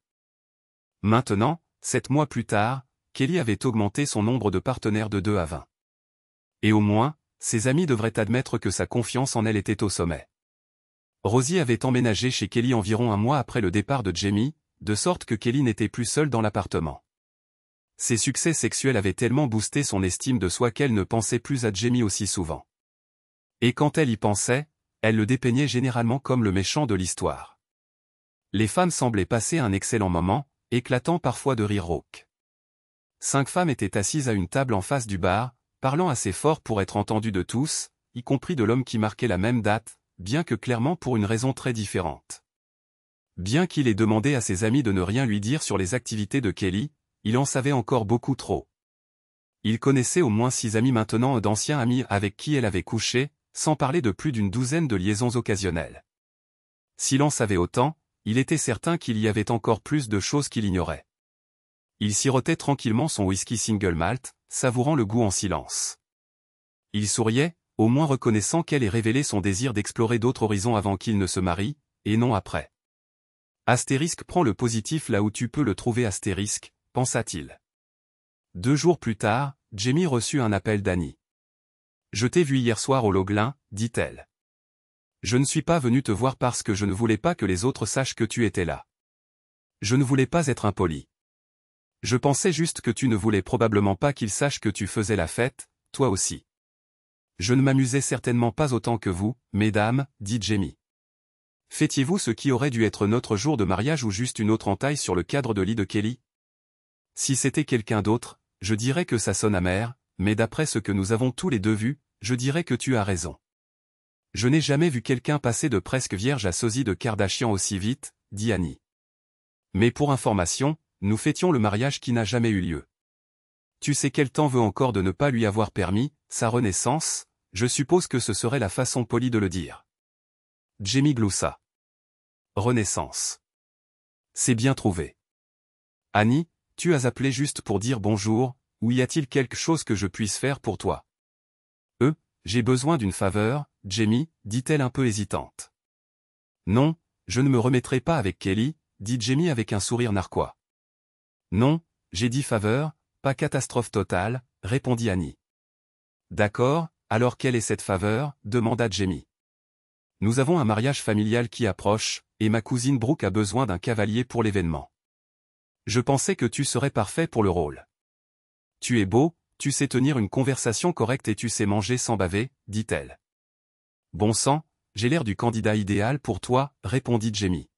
Maintenant, 7 mois plus tard, Kelly avait augmenté son nombre de partenaires de 2 à 20. Et au moins, ses amis devraient admettre que sa confiance en elle était au sommet. Rosie avait emménagé chez Kelly environ un mois après le départ de Jamie, de sorte que Kelly n'était plus seule dans l'appartement. Ses succès sexuels avaient tellement boosté son estime de soi qu'elle ne pensait plus à Jamie aussi souvent. Et quand elle y pensait, elle le dépeignait généralement comme le méchant de l'histoire. Les femmes semblaient passer un excellent moment, éclatant parfois de rire rauque. 5 femmes étaient assises à une table en face du bar, parlant assez fort pour être entendues de tous, y compris de l'homme qui marquait la même date, bien que clairement pour une raison très différente. Bien qu'il ait demandé à ses amis de ne rien lui dire sur les activités de Kelly, il en savait encore beaucoup trop. Il connaissait au moins 6 amis maintenant d'anciens amis avec qui elle avait couché, sans parler de plus d'une douzaine de liaisons occasionnelles. S'il en savait autant, il était certain qu'il y avait encore plus de choses qu'il ignorait. Il sirotait tranquillement son whisky single malt, savourant le goût en silence. Il souriait, au moins reconnaissant qu'elle ait révélé son désir d'explorer d'autres horizons avant qu'il ne se marie, et non après. Astérisque prend le positif là où tu peux le trouver astérisque, pensa-t-il. 2 jours plus tard, Jamie reçut un appel d'Annie. « Je t'ai vu hier soir au Loglin, dit-elle. Je ne suis pas venu te voir parce que je ne voulais pas que les autres sachent que tu étais là. Je ne voulais pas être impoli. Je pensais juste que tu ne voulais probablement pas qu'ils sachent que tu faisais la fête, toi aussi. Je ne m'amusais certainement pas autant que vous, mesdames, dit Jamie. Fêtiez-vous ce qui aurait dû être notre jour de mariage ou juste une autre entaille sur le cadre de lit de Kelly? Si c'était quelqu'un d'autre, je dirais que ça sonne amer, mais d'après ce que nous avons tous les deux vu, je dirais que tu as raison. Je n'ai jamais vu quelqu'un passer de presque vierge à sosie de Kardashian aussi vite, dit Annie. Mais pour information, nous fêtions le mariage qui n'a jamais eu lieu. Tu sais quel temps veut encore de ne pas lui avoir permis, sa renaissance, je suppose que ce serait la façon polie de le dire. Jamie gloussa. Renaissance. C'est bien trouvé. Annie, tu as appelé juste pour dire bonjour, ou y a-t-il quelque chose que je puisse faire pour toi? J'ai besoin d'une faveur, Jamie, dit-elle un peu hésitante. Non, je ne me remettrai pas avec Kelly, dit Jamie avec un sourire narquois. Non, j'ai dit faveur, pas catastrophe totale, répondit Annie. D'accord, alors quelle est cette faveur, demanda Jamie. Nous avons un mariage familial qui approche, et ma cousine Brooke a besoin d'un cavalier pour l'événement. Je pensais que tu serais parfait pour le rôle. Tu es beau, tu sais tenir une conversation correcte et tu sais manger sans baver, dit-elle. Bon sang, j'ai l'air du candidat idéal pour toi, répondit Jamie.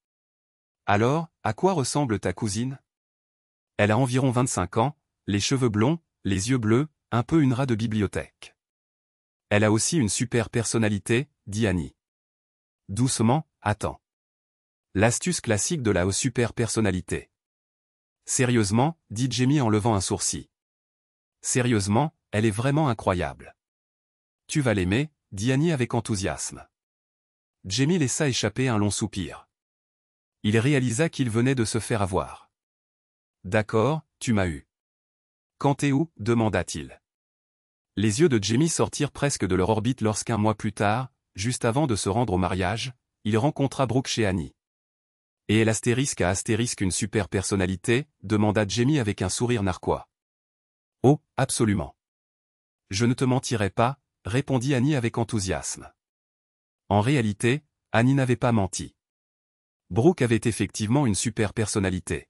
Alors, à quoi ressemble ta cousine? Elle a environ 25 ans, les cheveux blonds, les yeux bleus, un peu une rat de bibliothèque. Elle a aussi une super personnalité, dit Annie. Doucement, attends. L'astuce classique de la super personnalité. Sérieusement, dit Jamie en levant un sourcil. Sérieusement, elle est vraiment incroyable. Tu vas l'aimer, dit Annie avec enthousiasme. Jamie laissa échapper un long soupir. Il réalisa qu'il venait de se faire avoir. D'accord, tu m'as eu. Quand et où, demanda-t-il. Les yeux de Jamie sortirent presque de leur orbite lorsqu'un mois plus tard, juste avant de se rendre au mariage, il rencontra Brooke chez Annie. Et elle * une super personnalité, demanda Jamie avec un sourire narquois. Oh, absolument. Je ne te mentirai pas, répondit Annie avec enthousiasme. En réalité, Annie n'avait pas menti. Brooke avait effectivement une super personnalité.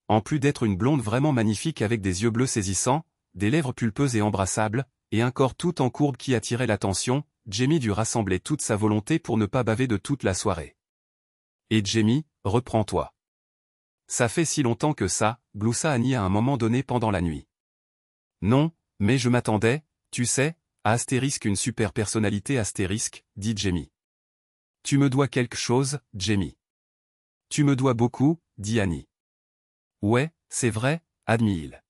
En plus d'être une blonde vraiment magnifique avec des yeux bleus saisissants, des lèvres pulpeuses et embrassables, et un corps tout en courbe qui attirait l'attention, Jamie dut rassembler toute sa volonté pour ne pas baver de toute la soirée. Et Jamie, reprends-toi. Ça fait si longtemps que ça, gloussa Annie à un moment donné pendant la nuit. Non, mais je m'attendais, tu sais, à * une super personnalité *, dit Jamie. Tu me dois quelque chose, Jamie. Tu me dois beaucoup, dit Annie. Ouais, c'est vrai, admit-il.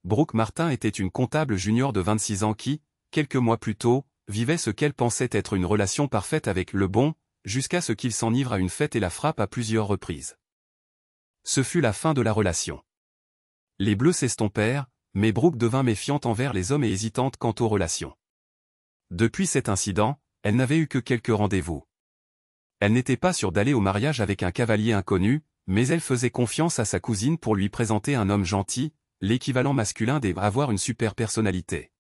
Brooke Martin était une comptable junior de 26 ans qui, quelques mois plus tôt, vivait ce qu'elle pensait être une relation parfaite avec le bon, jusqu'à ce qu'il s'enivre à une fête et la frappe à plusieurs reprises. Ce fut la fin de la relation. Les bleus s'estompèrent, mais Brooke devint méfiante envers les hommes et hésitante quant aux relations. Depuis cet incident, elle n'avait eu que quelques rendez-vous. Elle n'était pas sûre d'aller au mariage avec un cavalier inconnu, mais elle faisait confiance à sa cousine pour lui présenter un homme gentil, l'équivalent masculin d'avoir une super personnalité.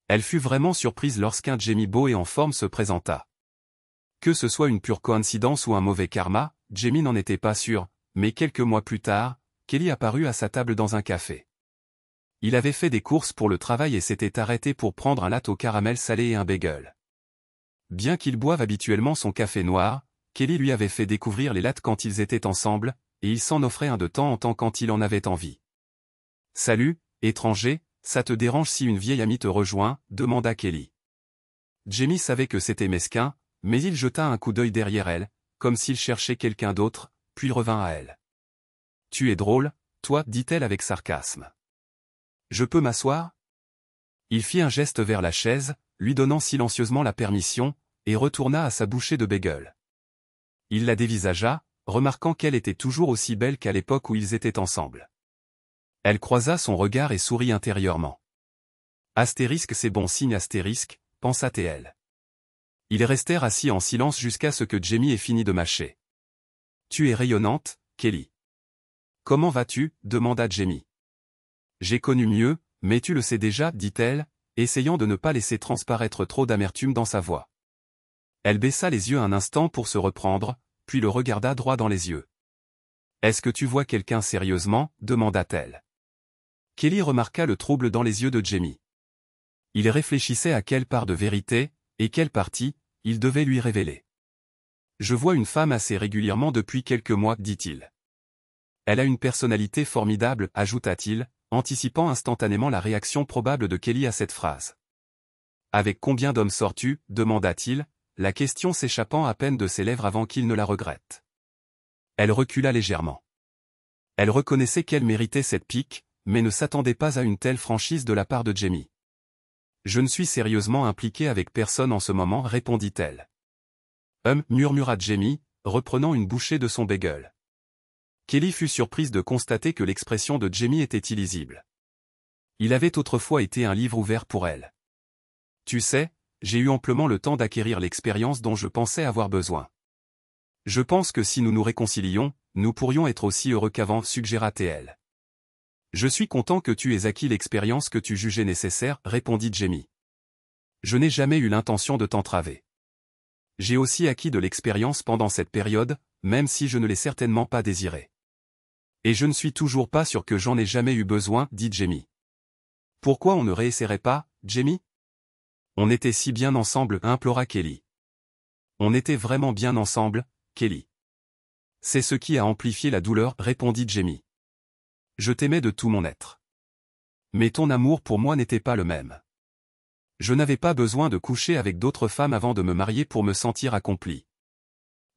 Elle fut vraiment surprise lorsqu'un Jamie beau et en forme se présenta. Que ce soit une pure coïncidence ou un mauvais karma, Jamie n'en était pas sûr, mais quelques mois plus tard, Kelly apparut à sa table dans un café. Il avait fait des courses pour le travail et s'était arrêté pour prendre un latte au caramel salé et un bagel. Bien qu'il boive habituellement son café noir, Kelly lui avait fait découvrir les lattes quand ils étaient ensemble, et il s'en offrait un de temps en temps quand il en avait envie. « Salut, étranger, ça te dérange si une vieille amie te rejoint ?» demanda Kelly. Jamie savait que c'était mesquin, mais il jeta un coup d'œil derrière elle, comme s'il cherchait quelqu'un d'autre, puis revint à elle. « Tu es drôle, toi, dit-elle avec sarcasme. Je peux m'asseoir ? » Il fit un geste vers la chaise, lui donnant silencieusement la permission, et retourna à sa bouchée de bagel. Il la dévisagea, remarquant qu'elle était toujours aussi belle qu'à l'époque où ils étaient ensemble. Elle croisa son regard et sourit intérieurement. « C'est bon signe *, pensa-t-elle. Ils restèrent assis en silence jusqu'à ce que Jamie ait fini de mâcher. « Tu es rayonnante, Kelly. »« Comment vas-tu ?» demanda Jamie. « J'ai connu mieux, mais tu le sais déjà, dit-elle, essayant de ne pas laisser transparaître trop d'amertume dans sa voix. Elle baissa les yeux un instant pour se reprendre, puis le regarda droit dans les yeux. « Est-ce que tu vois quelqu'un sérieusement ?» demanda-t-elle. Kelly remarqua le trouble dans les yeux de Jamie. Il réfléchissait à quelle part de vérité, et quelle partie, il devait lui révéler. « Je vois une femme assez régulièrement depuis quelques mois, dit-il. Elle a une personnalité formidable, ajouta-t-il, anticipant instantanément la réaction probable de Kelly à cette phrase. « Avec combien d'hommes sors-tu ?» demanda-t-il, la question s'échappant à peine de ses lèvres avant qu'il ne la regrette. Elle recula légèrement. Elle reconnaissait qu'elle méritait cette pique, mais ne s'attendait pas à une telle franchise de la part de Jamie. « Je ne suis sérieusement impliquée avec personne en ce moment, répondit-elle. Murmura Jamie, reprenant une bouchée de son bagel. Kelly fut surprise de constater que l'expression de Jamie était illisible. Il avait autrefois été un livre ouvert pour elle. Tu sais, j'ai eu amplement le temps d'acquérir l'expérience dont je pensais avoir besoin. Je pense que si nous nous réconcilions, nous pourrions être aussi heureux qu'avant, suggéra-t-elle. Je suis content que tu aies acquis l'expérience que tu jugeais nécessaire, répondit Jamie. Je n'ai jamais eu l'intention de t'entraver. J'ai aussi acquis de l'expérience pendant cette période, même si je ne l'ai certainement pas désirée. Et je ne suis toujours pas sûr que j'en ai jamais eu besoin, dit Jamie. Pourquoi on ne réessayerait pas, Jamie? On était si bien ensemble, implora Kelly. On était vraiment bien ensemble, Kelly. C'est ce qui a amplifié la douleur, répondit Jamie. Je t'aimais de tout mon être. Mais ton amour pour moi n'était pas le même. Je n'avais pas besoin de coucher avec d'autres femmes avant de me marier pour me sentir accompli.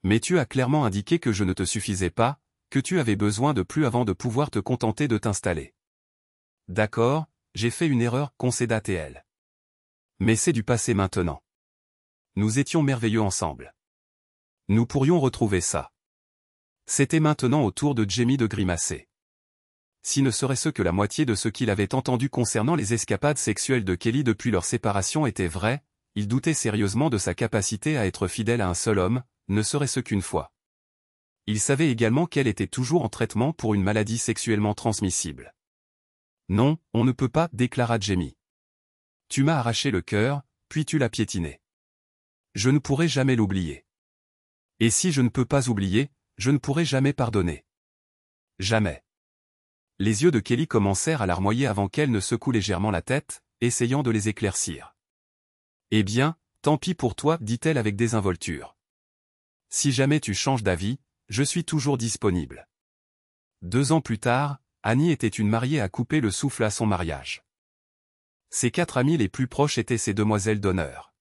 Mais tu as clairement indiqué que je ne te suffisais pas, que tu avais besoin de plus avant de pouvoir te contenter de t'installer. D'accord, j'ai fait une erreur, concéda TL. Mais c'est du passé maintenant. Nous étions merveilleux ensemble. Nous pourrions retrouver ça. C'était maintenant au tour de Jamie de grimacer. Si ne serait-ce que la moitié de ce qu'il avait entendu concernant les escapades sexuelles de Kelly depuis leur séparation était vrai, il doutait sérieusement de sa capacité à être fidèle à un seul homme, ne serait-ce qu'une fois. Il savait également qu'elle était toujours en traitement pour une maladie sexuellement transmissible. Non, on ne peut pas, déclara Jamie. Tu m'as arraché le cœur, puis tu l'as piétiné. Je ne pourrai jamais l'oublier. Et si je ne peux pas oublier, je ne pourrai jamais pardonner. Jamais. Les yeux de Kelly commencèrent à larmoyer avant qu'elle ne secoue légèrement la tête, essayant de les éclaircir. Eh bien, tant pis pour toi, dit-elle avec désinvolture. Si jamais tu changes d'avis, je suis toujours disponible. 2 ans plus tard, Annie était une mariée à couper le souffle à son mariage. Ses 4 amis les plus proches étaient ses demoiselles d'honneur.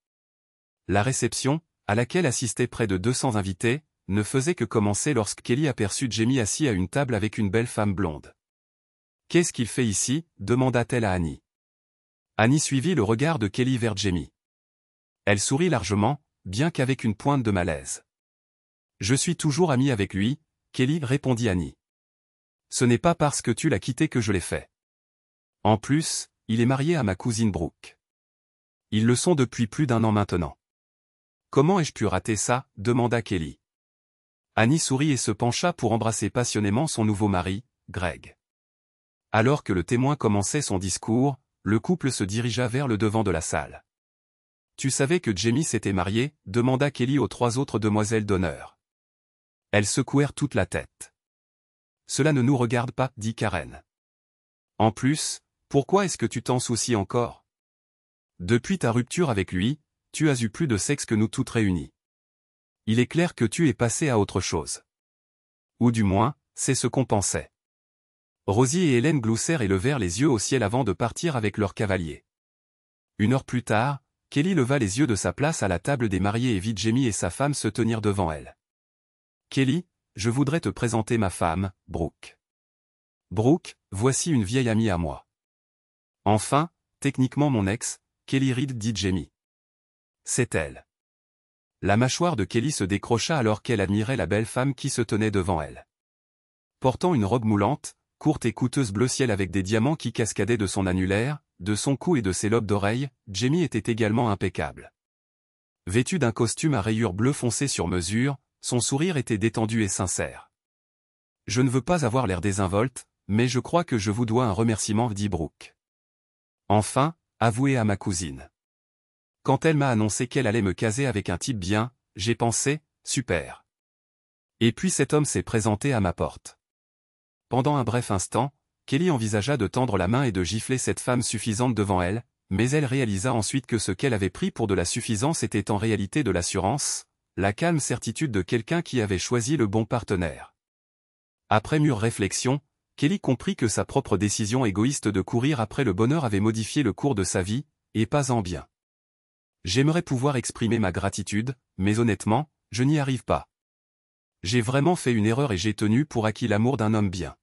La réception, à laquelle assistaient près de 200 invités, ne faisait que commencer lorsque Kelly aperçut Jamie assis à une table avec une belle femme blonde. « Qu'est-ce qu'il fait ici » demanda-t-elle à Annie. Annie suivit le regard de Kelly vers Jamie. Elle sourit largement, bien qu'avec une pointe de malaise. « Je suis toujours amie avec lui, Kelly, répondit Annie. Ce n'est pas parce que tu l'as quitté que je l'ai fait. En plus, il est marié à ma cousine Brooke. Ils le sont depuis plus d'1 an maintenant. Comment ai-je pu rater ça demanda Kelly. Annie sourit et se pencha pour embrasser passionnément son nouveau mari, Greg. Alors que le témoin commençait son discours, le couple se dirigea vers le devant de la salle. Tu savais que Jamie s'était marié demanda Kelly aux 3 autres demoiselles d'honneur. Elles secouèrent toute la tête. Cela ne nous regarde pas, dit Karen. En plus, pourquoi est-ce que tu t'en soucies encore? Depuis ta rupture avec lui, tu as eu plus de sexe que nous toutes réunies. Il est clair que tu es passé à autre chose. Ou du moins, c'est ce qu'on pensait. Rosie et Hélène gloussèrent et levèrent les yeux au ciel avant de partir avec leur cavalier. 1 heure plus tard, Kelly leva les yeux de sa place à la table des mariés et vit Jamie et sa femme se tenir devant elle. Kelly, je voudrais te présenter ma femme, Brooke. Brooke, voici une vieille amie à moi. Enfin, techniquement mon ex, Kelly Reed, dit Jamie. C'est elle. La mâchoire de Kelly se décrocha alors qu'elle admirait la belle femme qui se tenait devant elle. Portant une robe moulante, courte et coûteuse bleu ciel avec des diamants qui cascadaient de son annulaire, de son cou et de ses lobes d'oreilles, Jamie était également impeccable. Vêtu d'un costume à rayures bleues foncé sur mesure, son sourire était détendu et sincère. Je ne veux pas avoir l'air désinvolte, mais je crois que je vous dois un remerciement, dit Brooke. Enfin, avouez à ma cousine. Quand elle m'a annoncé qu'elle allait me caser avec un type bien, j'ai pensé, super. Et puis cet homme s'est présenté à ma porte. Pendant un bref instant, Kelly envisagea de tendre la main et de gifler cette femme suffisante devant elle, mais elle réalisa ensuite que ce qu'elle avait pris pour de la suffisance était en réalité de l'assurance, la calme certitude de quelqu'un qui avait choisi le bon partenaire. Après mûre réflexion, Kelly comprit que sa propre décision égoïste de courir après le bonheur avait modifié le cours de sa vie, et pas en bien. J'aimerais pouvoir exprimer ma gratitude, mais honnêtement, je n'y arrive pas. J'ai vraiment fait une erreur et j'ai tenu pour acquis l'amour d'un homme bien.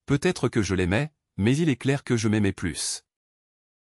Peut-être que je l'aimais, mais il est clair que je m'aimais plus.